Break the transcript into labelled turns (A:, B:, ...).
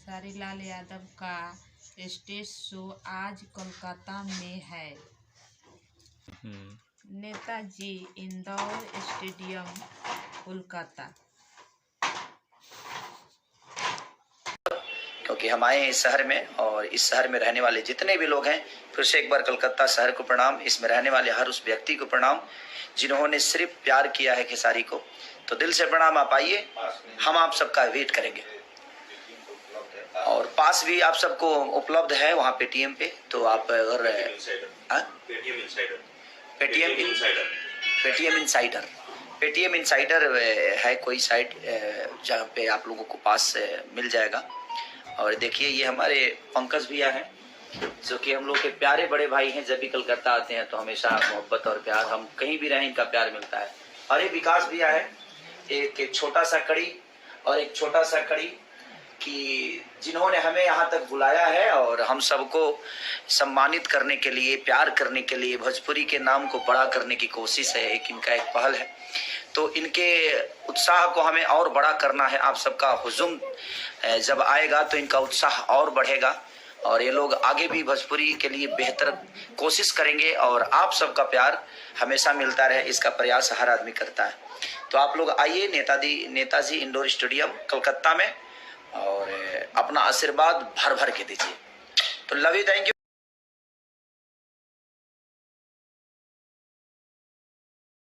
A: खेसारी लाल यादव का stage show आज कोलकाता में है। Netaji indoor stadium, Kolkata.
B: क्योंकि हम आए हैं इस शहर में और इस शहर में रहने वाले जितने भी लोग हैं, फिर से एक बार कलकत्ता शहर को प्रणाम। इसमें रहने वाले हर उस व्यक्ति को प्रणाम जिन्होंने सिर्फ प्यार किया है खेसारी को। तो दिल से प्रणाम। आप आइए, हम आप सबका वेट करेंगे। और पास भी आप सबको उपलब्ध है वहाँ पेटीएम पे। तो आप अगर पेटीएम इनसाइडर है कोई साइट जहाँ पे आप लोगों को पास मिल जाएगा। और देखिए ये हमारे पंकज भैया हैं जो कि हम लोग के प्यारे बड़े भाई हैं। जब भी कलकत्ता आते हैं तो हमेशा मोहब्बत और प्यार, हम कहीं भी रहें इनका प्यार मिलता है। और ये विकास भैया है, एक छोटा सा कड़ी और एक छोटा सा कड़ी कि जिन्होंने हमें यहाँ तक बुलाया है और हम सबको सम्मानित करने के लिए, प्यार करने के लिए, भोजपुरी के नाम को बड़ा करने की कोशिश है। एक इनका एक पहल है। तो इनके उत्साह को हमें और बड़ा करना है। आप सबका हुजूम जब आएगा तो इनका उत्साह और बढ़ेगा और ये लोग आगे भी भोजपुरी के लिए बेहतर कोशिश करेंगे और आप सबका प्यार हमेशा मिलता रहे, इसका प्रयास हर आदमी करता है। तो आप लोग आइए नेताजी इंडोर स्टेडियम कलकत्ता में और अपना आशीर्वाद भर भर के दीजिए। तो लव यू, थैंक यू।